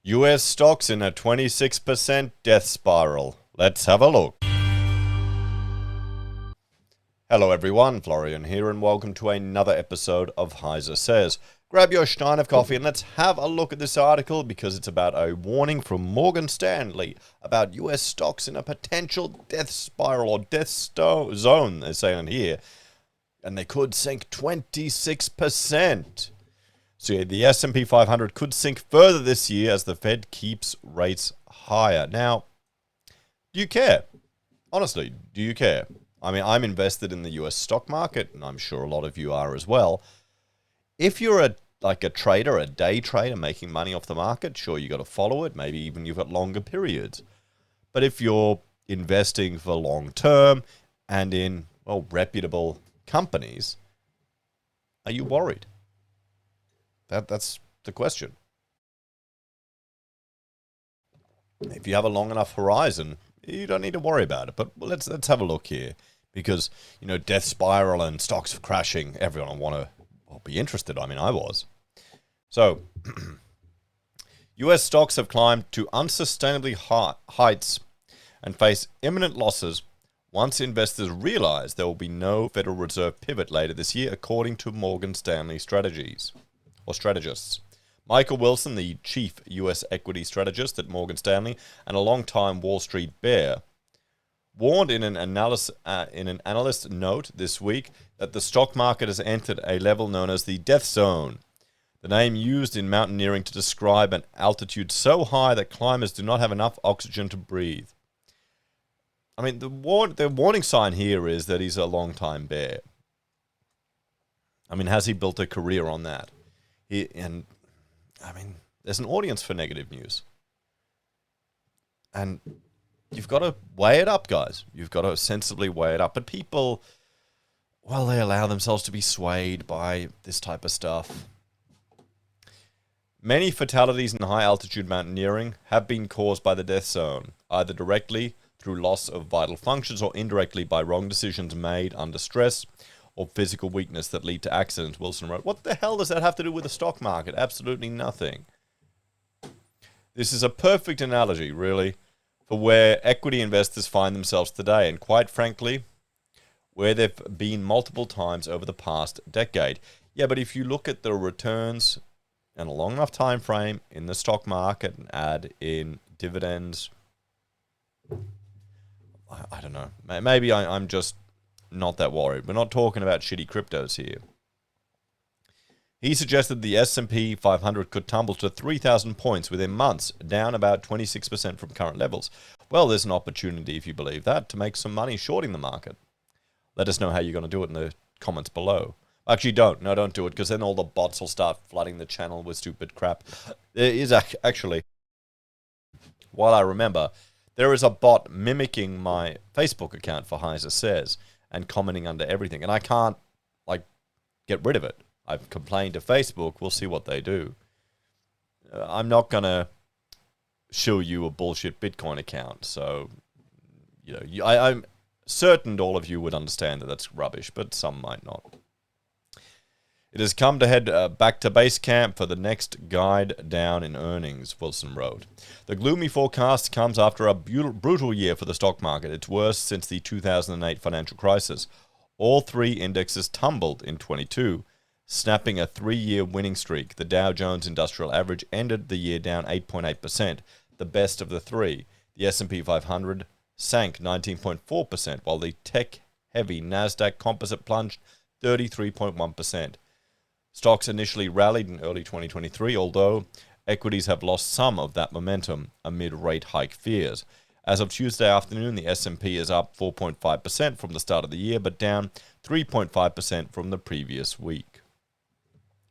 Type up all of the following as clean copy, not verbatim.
US stocks in a 26% death spiral. Let's have a look. Hello everyone, Florian here, and welcome to another episode of HeiseSays. Grab your stein of coffee and let's have a look at this article because it's about a warning from Morgan Stanley about US stocks in a potential death spiral or death zone, they're saying here, and they could sink 26%. So yeah, the S&P 500 could sink further this year as the Fed keeps rates higher. Now, do you care? Honestly, do you care? I mean, I'm invested in the US stock market, and I'm sure a lot of you are as well. If you're a trader, a day trader making money off the market, sure, you got to follow it. Maybe even you've got longer periods. But if you're investing for long term and in, well, reputable companies, are you worried? That's the question. If you have a long enough horizon, you don't need to worry about it. But let's have a look here, because death spiral and stocks crashing. Everyone want to be interested. I mean, I was. So, U.S. stocks have climbed to unsustainably high heights and face imminent losses once investors realize there will be no Federal Reserve pivot later this year, according to Morgan Stanley strategists. Michael Wilson, the chief U.S. equity strategist at Morgan Stanley and a long-time Wall Street bear, warned in an analyst note this week that the stock market has entered a level known as the death zone, the name used in mountaineering to describe an altitude so high that climbers do not have enough oxygen to breathe. I mean, the warning sign here is that he's a long-time bear. I mean, has he built a career on that? There's an audience for negative news. And you've got to weigh it up, guys. You've got to sensibly weigh it up. But people, well, they allow themselves to be swayed by this type of stuff. Many fatalities in high-altitude mountaineering have been caused by the death zone, either directly through loss of vital functions or indirectly by wrong decisions made under stress or physical weakness that lead to accidents, Wilson wrote. What the hell does that have to do with the stock market? Absolutely nothing. This is a perfect analogy, really, for where equity investors find themselves today, and quite frankly, where they've been multiple times over the past decade. Yeah, but if you look at the returns in a long enough time frame in the stock market and add in dividends, I don't know. Maybe I'm just not that worried. We're not talking about shitty cryptos here. He suggested the S&P 500 could tumble to 3,000 points within months, down about 26% from current levels. Well, there's an opportunity, if you believe that, to make some money shorting the market. Let us know how you're going to do it in the comments below. Actually, don't. No, don't do it, because then all the bots will start flooding the channel with stupid crap. There is actually, while I remember, there is a bot mimicking my Facebook account for HeiseSays and commenting under everything. And I can't, get rid of it. I've complained to Facebook. We'll see what they do. I'm not going to show you a bullshit Bitcoin account. So, I'm certain all of you would understand that that's rubbish, but some might not. It has come to head back to base camp for the next guide down in earnings, Wilson wrote. The gloomy forecast comes after a brutal year for the stock market, its worst since the 2008 financial crisis. All three indexes tumbled in 22, snapping a 3-year winning streak. The Dow Jones Industrial Average ended the year down 8.8%, the best of the three. The S&P 500 sank 19.4%, while the tech-heavy Nasdaq Composite plunged 33.1%. Stocks initially rallied in early 2023, although equities have lost some of that momentum amid rate hike fears. As of Tuesday afternoon, the S&P is up 4.5% from the start of the year, but down 3.5% from the previous week.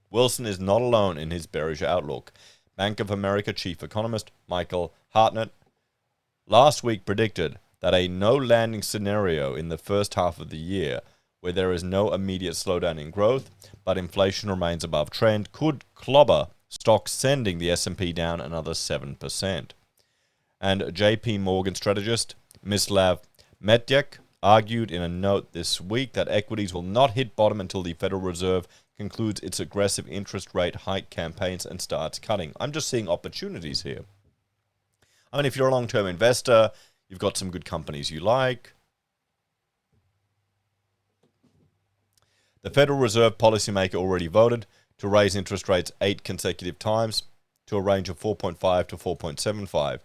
Wilson is not alone in his bearish outlook. Bank of America chief economist Michael Hartnett last week predicted that a no-landing scenario in the first half of the year, where there is no immediate slowdown in growth, but inflation remains above trend, could clobber stocks, sending the S&P down another 7%. And JP Morgan strategist Mislav Medyak argued in a note this week that equities will not hit bottom until the Federal Reserve concludes its aggressive interest rate hike campaigns and starts cutting. I'm just seeing opportunities here. I mean, if you're a long-term investor, you've got some good companies you like. The Federal Reserve policymaker already voted to raise interest rates 8 consecutive times to a range of 4.5 to 4.75.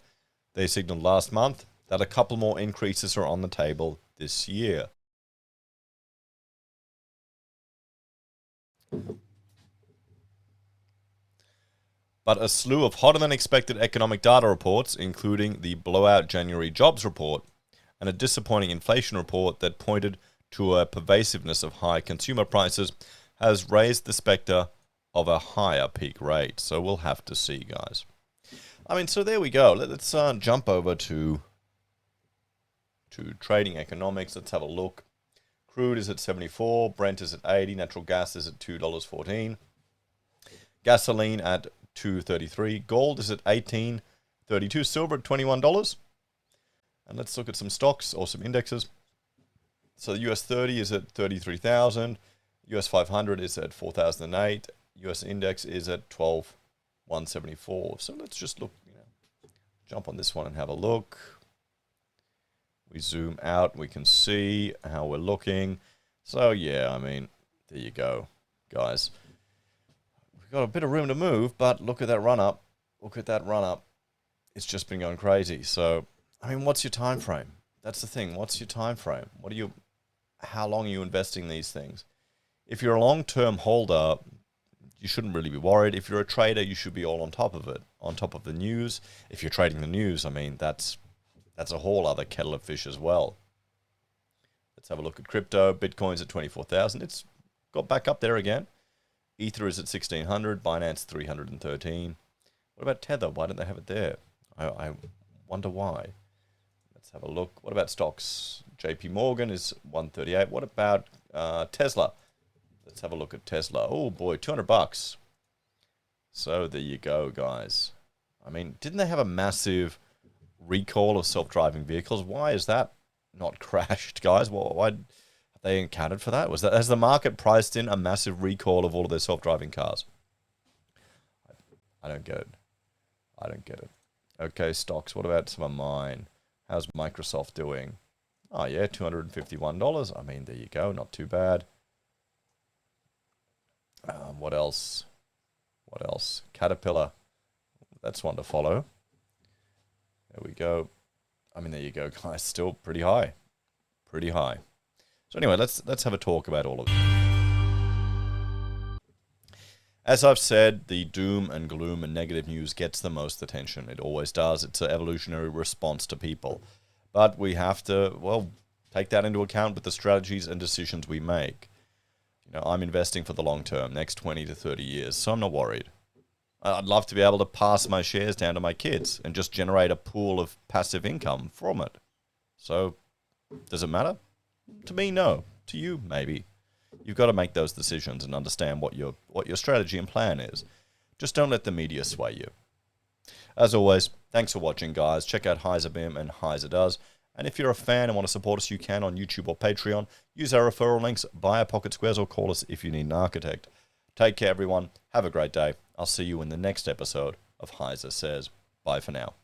They signaled last month that a couple more increases are on the table this year. But a slew of hotter-than-expected economic data reports, including the blowout January jobs report and a disappointing inflation report that pointed to a pervasiveness of high consumer prices, has raised the specter of a higher peak rate. So we'll have to see, guys. I mean, so there we go. Let's jump over to trading economics. Let's have a look. Crude is at 74, Brent is at 80, natural gas is at $2.14, gasoline at $2.33, gold is at $18.32, silver at $21. And let's look at some stocks or some indexes. So the US 30 is at 33,000, US 500 is at 4,008, US index is at 12,174. So let's just look, jump on this one and have a look. We zoom out, we can see how we're looking. So yeah, I mean, there you go, guys. We've got a bit of room to move, but look at that run up. Look at that run up. It's just been going crazy. So, I mean, what's your time frame? That's the thing. What's your time frame? How long are you investing these things? If you're a long-term holder, you shouldn't really be worried. If you're a trader, you should be all on top of it, on top of the news. If you're trading the news, I mean, that's a whole other kettle of fish as well. Let's have a look at crypto. Bitcoin's at 24,000. It's got back up there again. Ether is at 1,600. Binance 313. What about Tether? Why don't they have it there? I wonder why. Let's have a look. What about stocks? JP Morgan is 138. What about Tesla? Let's have a look at Tesla. Oh boy, $200. So there you go, guys. I mean, didn't they have a massive recall of self-driving vehicles? Why is that not crashed, guys? Why have they accounted for that? Has the market priced in a massive recall of all of their self-driving cars? I don't get it. I don't get it. Okay, stocks. What about some of mine? How's Microsoft doing? Oh yeah, $251. I mean, there you go. Not too bad. What else? What else? Caterpillar. That's one to follow. There we go. I mean, there you go, guys. Still pretty high. Pretty high. So anyway, let's have a talk about all of this. As I've said, the doom and gloom and negative news gets the most attention. It always does. It's an evolutionary response to people. But we have to, well, take that into account with the strategies and decisions we make. I'm investing for the long term, next 20 to 30 years, so I'm not worried. I'd love to be able to pass my shares down to my kids and just generate a pool of passive income from it. So, does it matter? To me, no. To you, maybe. You've got to make those decisions and understand what your strategy and plan is. Just don't let the media sway you. As always, thanks for watching, guys. Check out HeiseBim and Heise Does. And if you're a fan and want to support us, you can on YouTube or Patreon. Use our referral links, buy our pocket squares, or call us if you need an architect. Take care, everyone. Have a great day. I'll see you in the next episode of HeiseSays. Bye for now.